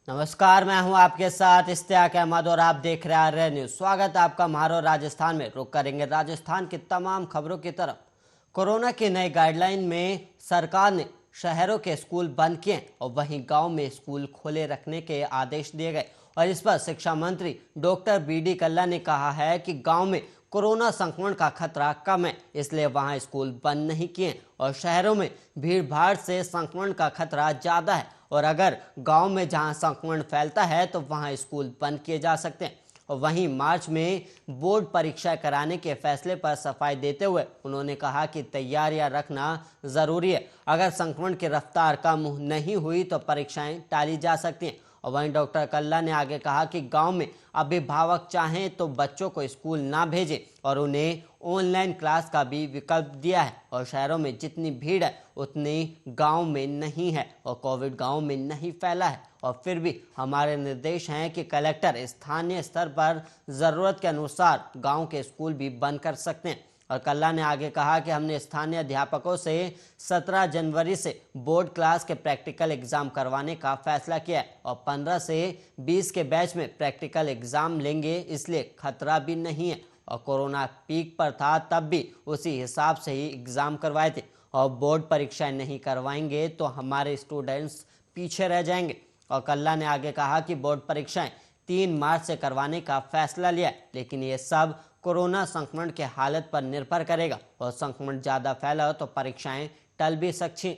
नमस्कार, मैं हूं आपके साथ इश्तियाक अहमद और आप देख रहे हैं आर्य न्यूज। स्वागत है आपका म्हारो राजस्थान में। रुक करेंगे राजस्थान की तमाम खबरों की तरफ। कोरोना की नई गाइडलाइन में सरकार ने शहरों के स्कूल बंद किए और वहीं गांव में स्कूल खोले रखने के आदेश दिए गए। और इस पर शिक्षा मंत्री डॉक्टर बी.डी. कल्ला ने कहा है कि गांव में कोरोना संक्रमण का खतरा कम है, इसलिए वहां स्कूल बंद नहीं किए। और शहरों में भीड़ भाड़ से संक्रमण का खतरा ज्यादा है और अगर गांव में जहां संक्रमण फैलता है तो वहां स्कूल बंद किए जा सकते हैं। और वहीं मार्च में बोर्ड परीक्षा कराने के फैसले पर सफाई देते हुए उन्होंने कहा कि तैयारियां रखना जरूरी है। अगर संक्रमण की रफ्तार कम नहीं हुई तो परीक्षाएं टाली जा सकती हैं। और वहीं डॉक्टर कल्ला ने आगे कहा कि गांव में अभिभावक चाहें तो बच्चों को स्कूल ना भेजें और उन्हें ऑनलाइन क्लास का भी विकल्प दिया है। और शहरों में जितनी भीड़ है उतनी गांव में नहीं है और कोविड गांव में नहीं फैला है। और फिर भी हमारे निर्देश हैं कि कलेक्टर स्थानीय स्तर पर ज़रूरत के अनुसार गांव के स्कूल भी बंद कर सकते हैं। और कल्ला ने आगे कहा कि हमने स्थानीय अध्यापकों से 17 जनवरी से बोर्ड क्लास के प्रैक्टिकल एग्जाम करवाने का फैसला किया है और 15 से 20 के बैच में प्रैक्टिकल एग्जाम लेंगे, इसलिए खतरा भी नहीं है। और कोरोना पीक पर था तब भी उसी हिसाब से ही एग्जाम करवाए थे और बोर्ड परीक्षाएं नहीं करवाएंगे तो हमारे स्टूडेंट्स पीछे रह जाएंगे। और कल्ला ने आगे कहा कि बोर्ड परीक्षाएं 3 मार्च से करवाने का फैसला लिया है, लेकिन ये सब कोरोना संक्रमण के हालत पर निर्भर करेगा और संक्रमण ज़्यादा फैला तो परीक्षाएं टल भी सकती।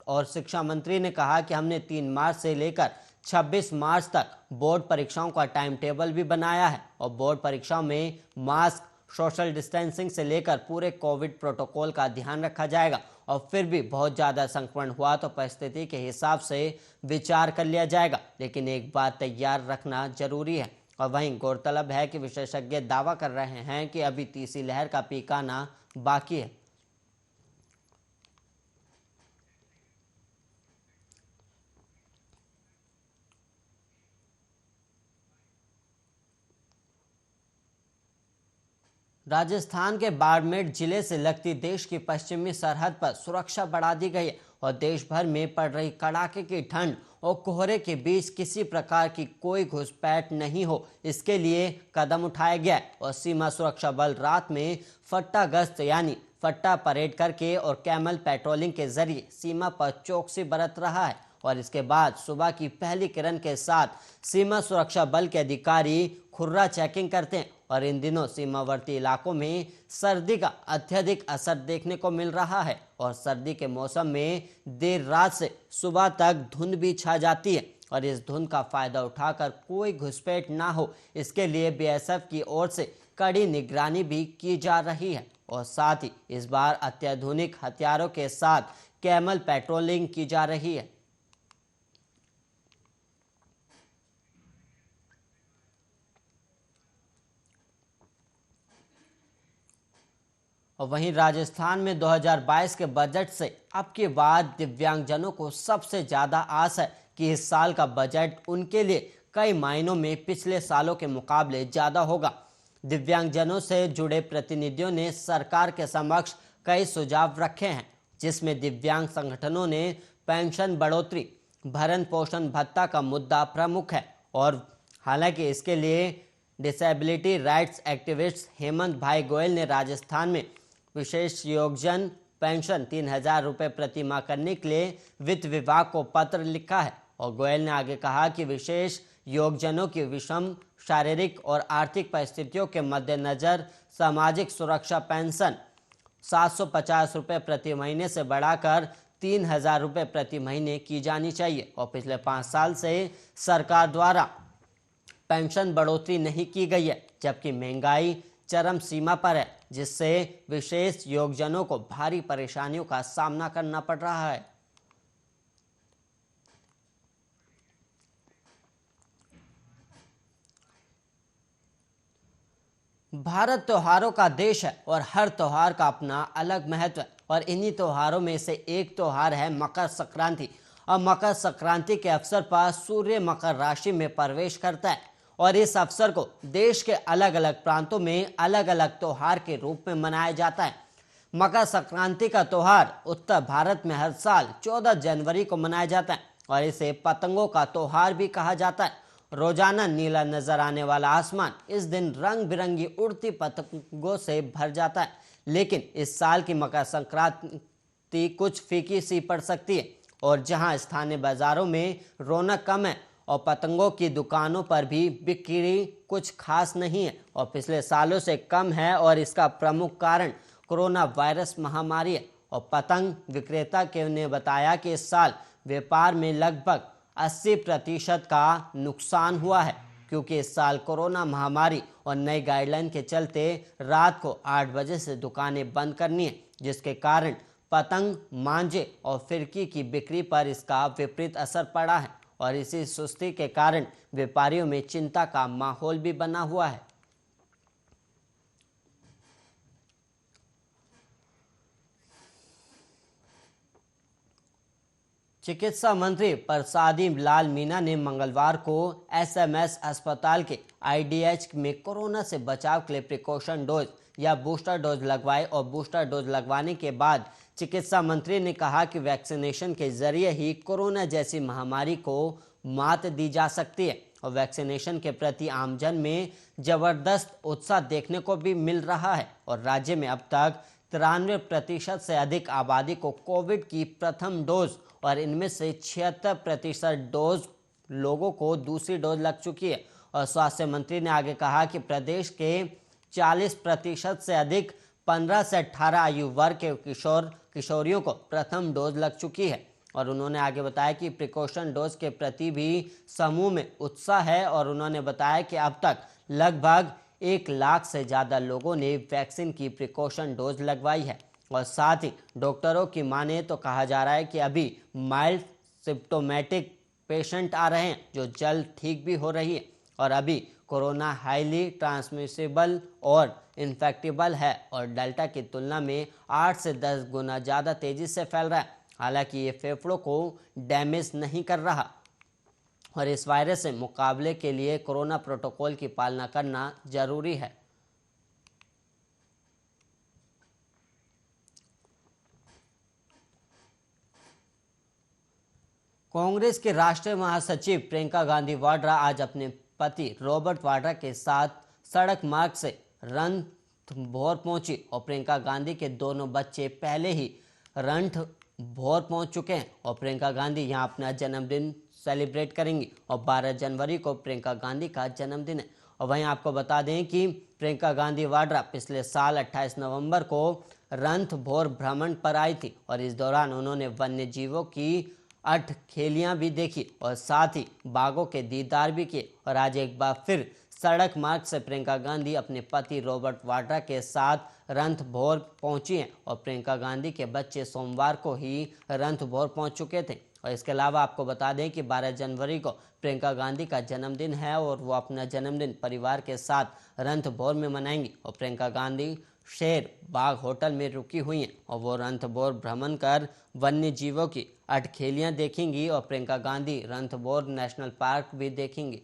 और शिक्षा मंत्री ने कहा कि हमने 3 मार्च से लेकर 26 मार्च तक बोर्ड परीक्षाओं का टाइम टेबल भी बनाया है और बोर्ड परीक्षाओं में मास्क, सोशल डिस्टेंसिंग से लेकर पूरे कोविड प्रोटोकॉल का ध्यान रखा जाएगा। और फिर भी बहुत ज़्यादा संक्रमण हुआ तो परिस्थिति के हिसाब से विचार कर लिया जाएगा, लेकिन एक बात तैयार रखना जरूरी है। और वहीं गौरतलब है कि विशेषज्ञ दावा कर रहे हैं कि अभी तीसरी लहर का पीक आना बाकी है। राजस्थान के बाड़मेर जिले से लगती देश की पश्चिमी सरहद पर सुरक्षा बढ़ा दी गई है और देश भर में पड़ रही कड़ाके की ठंड और कोहरे के बीच किसी प्रकार की कोई घुसपैठ नहीं हो, इसके लिए कदम उठाया गया है। और सीमा सुरक्षा बल रात में फट्टा गश्त यानी फट्टा परेड करके और कैमल पेट्रोलिंग के जरिए सीमा पर चौकसी बरत रहा है। और इसके बाद सुबह की पहली किरण के साथ सीमा सुरक्षा बल के अधिकारी खुर्रा चेकिंग करते हैं। और इन दिनों सीमावर्ती इलाकों में सर्दी का अत्यधिक असर देखने को मिल रहा है और सर्दी के मौसम में देर रात से सुबह तक धुंध भी छा जाती है। और इस धुंध का फायदा उठाकर कोई घुसपैठ ना हो, इसके लिए बीएसएफ की ओर से कड़ी निगरानी भी की जा रही है। और साथ ही इस बार अत्याधुनिक हथियारों के साथ कैमल पेट्रोलिंग की जा रही है। और वहीं राजस्थान में 2022 के बजट से अब की बात दिव्यांगजनों को सबसे ज़्यादा आस है कि इस साल का बजट उनके लिए कई मायनों में पिछले सालों के मुकाबले ज़्यादा होगा। दिव्यांगजनों से जुड़े प्रतिनिधियों ने सरकार के समक्ष कई सुझाव रखे हैं, जिसमें दिव्यांग संगठनों ने पेंशन बढ़ोतरी, भरण पोषण भत्ता का मुद्दा प्रमुख है। और हालांकि इसके लिए डिसेबिलिटी राइट्स एक्टिविस्ट हेमंत भाई गोयल ने राजस्थान में विशेष योगजन पेंशन 3,000 रुपये प्रति माह करने के लिए वित्त विभाग को पत्र लिखा है। और गोयल ने आगे कहा कि विशेष योगजनों की विषम शारीरिक और आर्थिक परिस्थितियों के मद्देनजर सामाजिक सुरक्षा पेंशन 750 रुपये प्रति महीने से बढ़ाकर 3,000 रुपये प्रति महीने की जानी चाहिए। और पिछले 5 साल से सरकार द्वारा पेंशन बढ़ोतरी नहीं की गई है, जबकि महंगाई चरम सीमा पर है, जिससे विशेष योगजनों को भारी परेशानियों का सामना करना पड़ रहा है। भारत त्योहारों का देश है और हर त्योहार का अपना अलग महत्व है। और इन्हीं त्योहारों में से एक त्योहार है मकर संक्रांति। और मकर संक्रांति के अवसर पर सूर्य मकर राशि में प्रवेश करता है और इस अवसर को देश के अलग अलग प्रांतों में अलग अलग त्योहार के रूप में मनाया जाता है। मकर संक्रांति का त्योहार उत्तर भारत में हर साल 14 जनवरी को मनाया जाता है और इसे पतंगों का त्योहार भी कहा जाता है। रोजाना नीला नजर आने वाला आसमान इस दिन रंग बिरंगी उड़ती पतंगों से भर जाता है। लेकिन इस साल की मकर संक्रांति कुछ फीकी सी पड़ सकती है और जहां स्थानीय बाजारों में रौनक कम है और पतंगों की दुकानों पर भी बिक्री कुछ खास नहीं है और पिछले सालों से कम है और इसका प्रमुख कारण कोरोना वायरस महामारी है। और पतंग विक्रेता ने बताया कि इस साल व्यापार में लगभग 80% का नुकसान हुआ है क्योंकि इस साल कोरोना महामारी और नई गाइडलाइन के चलते रात को 8 बजे से दुकानें बंद करनी है, जिसके कारण पतंग, मांझे और फिरकी की बिक्री पर इसका विपरीत असर पड़ा है और इसी सुस्ती के कारण व्यापारियों में चिंता का माहौल भी बना हुआ है। चिकित्सा मंत्री प्रसादी लाल मीणा ने मंगलवार को एसएमएस अस्पताल के आईडीएच में कोरोना से बचाव के लिए प्रिकॉशन डोज या बूस्टर डोज लगवाए और बूस्टर डोज लगवाने के बाद चिकित्सा मंत्री ने कहा कि वैक्सीनेशन के जरिए ही कोरोना जैसी महामारी को मात दी जा सकती है और वैक्सीनेशन के प्रति आमजन में जबरदस्त उत्साह देखने को भी मिल रहा है और राज्य में अब तक 93% से अधिक आबादी को कोविड की प्रथम डोज और इनमें से 76% डोज लोगों को दूसरी डोज लग चुकी है। और स्वास्थ्य मंत्री ने आगे कहा कि प्रदेश के 40% से अधिक 15 से 18 आयु वर्ग के किशोरियों को प्रथम डोज लग चुकी है। और उन्होंने आगे बताया कि प्रिकॉशन डोज के प्रति भी समूह में उत्साह है और उन्होंने बताया कि अब तक लगभग 1 लाख से ज़्यादा लोगों ने वैक्सीन की प्रिकॉशन डोज लगवाई है। और साथ ही डॉक्टरों की माने तो कहा जा रहा है कि अभी माइल्ड सिम्प्टोमेटिक पेशेंट आ रहे हैं जो जल्द ठीक भी हो रही है और अभी कोरोना हाईली ट्रांसमिसिबल और इन्फेक्टेबल है और डेल्टा की तुलना में 8 से 10 गुना ज़्यादा तेज़ी से फैल रहा है। हालांकि ये फेफड़ों को डैमेज नहीं कर रहा और इस वायरस से मुकाबले के लिए कोरोना प्रोटोकॉल की पालना करना जरूरी है। कांग्रेस के राष्ट्रीय महासचिव प्रियंका गांधी वाड्रा आज अपने पति रॉबर्ट वाड्रा के साथ सड़क मार्ग से रणथंभौर पहुंची और प्रियंका गांधी के दोनों बच्चे पहले ही रणथंभौर पहुंच चुके हैं और प्रियंका गांधी यहां अपना जन्मदिन सेलिब्रेट करेंगी और 12 जनवरी को प्रियंका गांधी का जन्मदिन है। और वहीं आपको बता दें कि प्रियंका गांधी वाड्रा पिछले साल 28 नवंबर को रणथंभौर भ्रमण पर आई थी और इस दौरान उन्होंने वन्य जीवों की 8 खेलियां भी देखी और साथ ही बाघों के दीदार भी किए। और आज एक बार फिर सड़क मार्ग से प्रियंका गांधी अपने पति रॉबर्ट वाड्रा के साथ रणथंभौर पहुंची हैं और प्रियंका गांधी के बच्चे सोमवार को ही रणथंभौर पहुंच चुके थे। और इसके अलावा आपको बता दें कि 12 जनवरी को प्रियंका गांधी का जन्मदिन है और वो अपना जन्मदिन परिवार के साथ रणथंभौर में मनाएंगी और प्रियंका गांधी शेर बाग होटल में रुकी हुई हैं और वो रणथंभौर भ्रमण कर वन्य जीवों की 8 खेलियां देखेंगी और प्रियंका गांधी रणथंभौर नेशनल पार्क भी देखेंगी।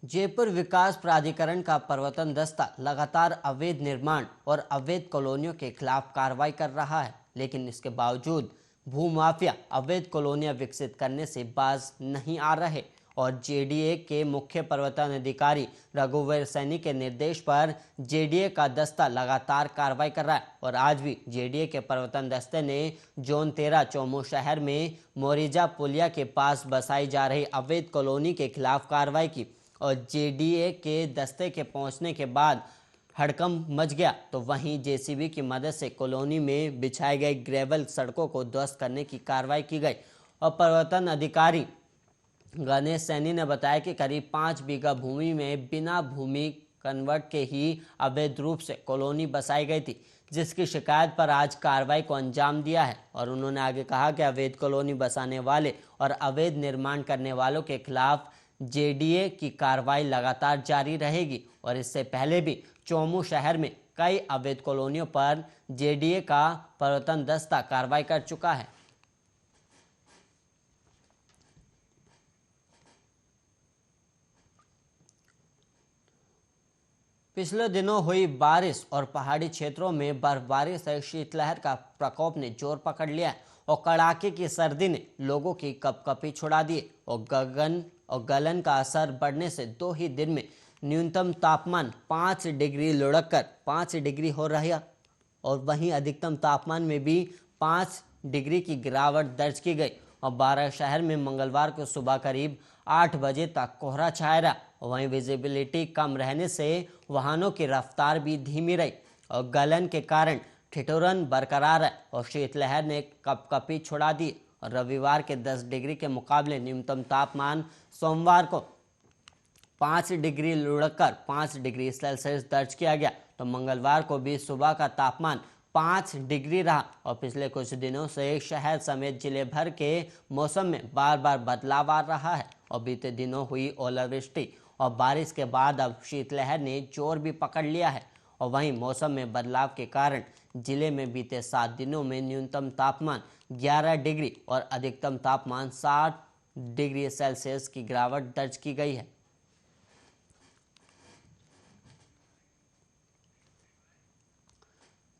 जयपुर विकास प्राधिकरण का प्रवर्तन दस्ता लगातार अवैध निर्माण और अवैध कॉलोनियों के खिलाफ कार्रवाई कर रहा है, लेकिन इसके बावजूद भूमाफिया अवैध कॉलोनियां विकसित करने से बाज नहीं आ रहे और जेडीए के मुख्य प्रवर्तन अधिकारी रघुवीर सैनी के निर्देश पर जेडीए का दस्ता लगातार कार्रवाई कर रहा है और आज भी जेडीए के प्रवर्तन दस्ते ने जोन 13 चौमू शहर में मोरिजा पुलिया के पास बसाई जा रही अवैध कॉलोनी के खिलाफ कार्रवाई की और जेडीए के दस्ते के पहुंचने के बाद हड़कंप मच गया। तो वहीं जेसीबी की मदद से कॉलोनी में बिछाए गए ग्रेवल सड़कों को ध्वस्त करने की कार्रवाई की गई और प्रवर्तन अधिकारी गणेश सैनी ने बताया कि करीब 5 बीघा भूमि में बिना भूमि कन्वर्ट के ही अवैध रूप से कॉलोनी बसाई गई थी, जिसकी शिकायत पर आज कार्रवाई को अंजाम दिया है। और उन्होंने आगे कहा कि अवैध कॉलोनी बसाने वाले और अवैध निर्माण करने वालों के खिलाफ जेडीए की कार्रवाई लगातार जारी रहेगी और इससे पहले भी चौमू शहर में कई अवैध कॉलोनियों पर जेडीए का प्रवर्तन दस्ता कार्रवाई कर चुका है। पिछले दिनों हुई बारिश और पहाड़ी क्षेत्रों में बर्फबारी से शीतलहर का प्रकोप ने जोर पकड़ लिया है और कड़ाके की सर्दी ने लोगों की कपकपी छुड़ा दी और गलन का असर बढ़ने से 2 ही दिन में न्यूनतम तापमान 5 डिग्री लुढ़क कर 5 डिग्री हो रहा है और वहीं अधिकतम तापमान में भी 5 डिग्री की गिरावट दर्ज की गई और 12 शहर में मंगलवार को सुबह करीब 8 बजे तक कोहरा छाया रहा। वहीं विजिबिलिटी कम रहने से वाहनों की रफ्तार भी धीमी रही और गलन के कारण ठिठुरन बरकरार है और शीतलहर ने कपकपी छुड़ा दी और रविवार के 10 डिग्री के मुकाबले न्यूनतम तापमान सोमवार को 5 डिग्री लुढ़ककर 5 डिग्री सेल्सियस दर्ज किया गया। तो मंगलवार को भी सुबह का तापमान 5 डिग्री रहा और पिछले कुछ दिनों से शहर समेत जिले भर के मौसम में बार बार बदलाव आ रहा है और बीते दिनों हुई ओलावृष्टि और बारिश के बाद अब शीतलहर ने जोर भी पकड़ लिया है और वहीं मौसम में बदलाव के कारण जिले में बीते 7 दिनों में न्यूनतम तापमान 11 डिग्री और अधिकतम तापमान 7 डिग्री सेल्सियस की गिरावट दर्ज की गई है।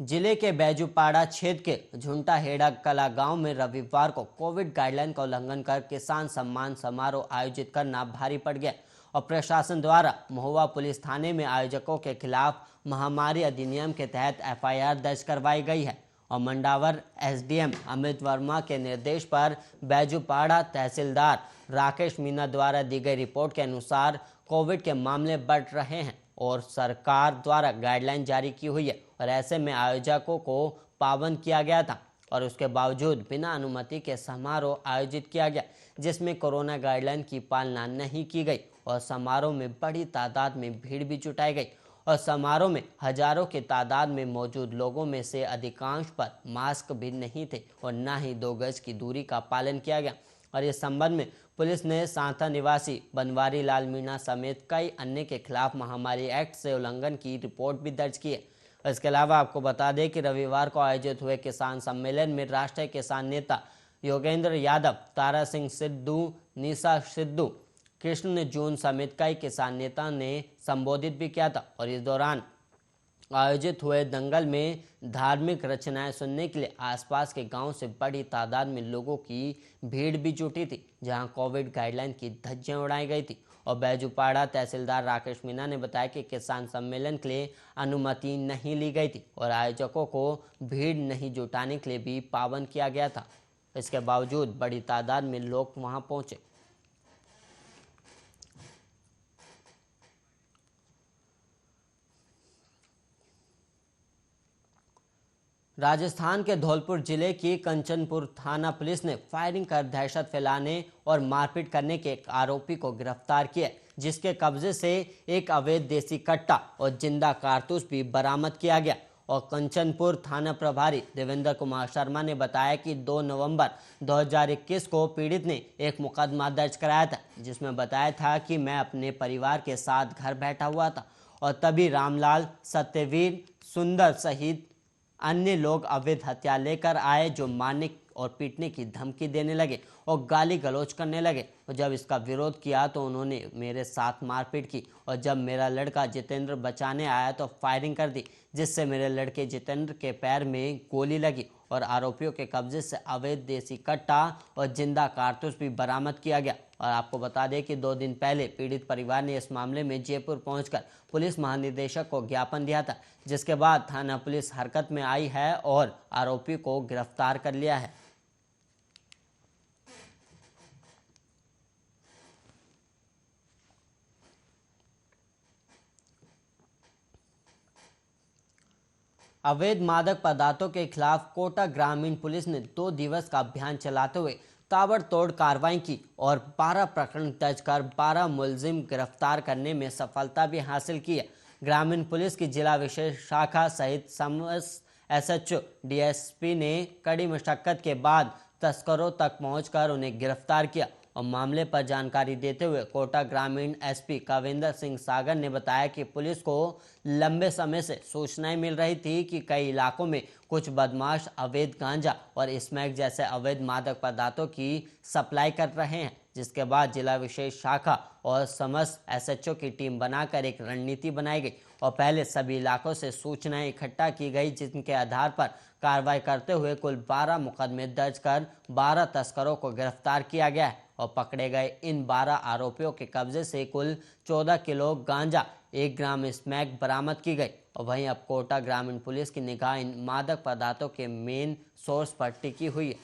जिले के बैजूपाड़ा क्षेत्र के झुंटा हेड़ा कला गांव में रविवार को कोविड गाइडलाइन का उल्लंघन कर किसान सम्मान समारोह आयोजित करना भारी पड़ गया और प्रशासन द्वारा महुआ पुलिस थाने में आयोजकों के खिलाफ महामारी अधिनियम के तहत एफआईआर दर्ज करवाई गई है और मंडावर एसडीएम अमित वर्मा के निर्देश पर बैजूपाड़ा तहसीलदार राकेश मीना द्वारा दी गई रिपोर्ट के अनुसार कोविड के मामले बढ़ रहे हैं और सरकार द्वारा गाइडलाइन जारी की हुई है और ऐसे में आयोजकों को पाबंद किया गया था और उसके बावजूद बिना अनुमति के समारोह आयोजित किया गया जिसमें कोरोना गाइडलाइन की पालना नहीं की गई और समारोह में बड़ी तादाद में भीड़ भी जुटाई गई और समारोह में हजारों की तादाद में मौजूद लोगों में से अधिकांश पर मास्क भी नहीं थे और न ही 2 गज की दूरी का पालन किया गया और इस संबंध में पुलिस ने सांता निवासी बनवारी लाल मीणा समेत कई अन्य के खिलाफ महामारी एक्ट से उल्लंघन की रिपोर्ट भी दर्ज की है। इसके अलावा आपको बता दें कि रविवार को आयोजित हुए किसान सम्मेलन में राष्ट्रीय किसान नेता योगेंद्र यादव, तारा सिंह सिद्धू, निशा सिद्धू, कृष्ण जून समेत कई किसान नेता ने संबोधित भी किया था और इस दौरान आयोजित हुए दंगल में धार्मिक रचनाएं सुनने के लिए आसपास के गांव से बड़ी तादाद में लोगों की भीड़ भी जुटी थी जहां कोविड गाइडलाइन की धज्जियां उड़ाई गई थी और बैजूपाड़ा तहसीलदार राकेश मीना ने बताया कि किसान सम्मेलन के लिए अनुमति नहीं ली गई थी और आयोजकों को भीड़ नहीं जुटाने के लिए भी पाबंद किया गया था। इसके बावजूद बड़ी तादाद में लोग वहां पहुंचे। राजस्थान के धौलपुर जिले की कंचनपुर थाना पुलिस ने फायरिंग कर दहशत फैलाने और मारपीट करने के एक आरोपी को गिरफ्तार किया जिसके कब्जे से एक अवैध देसी कट्टा और जिंदा कारतूस भी बरामद किया गया और कंचनपुर थाना प्रभारी देवेंद्र कुमार शर्मा ने बताया कि 2 नवंबर 2021 को पीड़ित ने एक मुकदमा दर्ज कराया था जिसमें बताया था कि मैं अपने परिवार के साथ घर बैठा हुआ था और तभी रामलाल, सत्यवीर, सुंदर सहित अन्य लोग अवैध हथियार लेकर आए जो मारने और पीटने की धमकी देने लगे और गाली गलौज करने लगे और जब इसका विरोध किया तो उन्होंने मेरे साथ मारपीट की और जब मेरा लड़का जितेंद्र बचाने आया तो फायरिंग कर दी जिससे मेरे लड़के जितेंद्र के पैर में गोली लगी और आरोपियों के कब्जे से अवैध देसी कट्टा और जिंदा कारतूस भी बरामद किया गया। और आपको बता दें कि 2 दिन पहले पीड़ित परिवार ने इस मामले में जयपुर पहुंचकर पुलिस महानिदेशक को ज्ञापन दिया था जिसके बाद थाना पुलिस हरकत में आई है और आरोपी को गिरफ्तार कर लिया है। अवैध मादक पदार्थों के खिलाफ कोटा ग्रामीण पुलिस ने 2 दिवस का अभियान चलाते हुए ताबड़तोड़ कार्रवाई की और 12 प्रकरण दर्ज कर 12 मुलजिम गिरफ्तार करने में सफलता भी हासिल की है। ग्रामीण पुलिस की जिला विशेष शाखा सहित समस्त एसएचओ, डीएसपी ने कड़ी मशक्कत के बाद तस्करों तक पहुंचकर उन्हें गिरफ्तार किया और मामले पर जानकारी देते हुए कोटा ग्रामीण एसपी काविंदर सिंह सागर ने बताया कि पुलिस को लंबे समय से सूचनाएं मिल रही थी कि कई इलाकों में कुछ बदमाश अवैध गांजा और स्मैक जैसे अवैध मादक पदार्थों की सप्लाई कर रहे हैं जिसके बाद जिला विशेष शाखा और समस्त एसएचओ की टीम बनाकर एक रणनीति बनाई गई और पहले सभी इलाकों से सूचनाएं इकट्ठा की गई, जिनके आधार पर कार्रवाई करते हुए कुल 12 मुकदमे दर्ज कर 12 तस्करों को गिरफ्तार किया गया है और पकड़े गए इन 12 आरोपियों के कब्जे से कुल 14 किलो गांजा, 1 ग्राम स्मैक बरामद की गई। और वहीं अब कोटा ग्रामीण पुलिस की निगाह इन मादक पदार्थों के मेन सोर्स पर टिकी हुई है।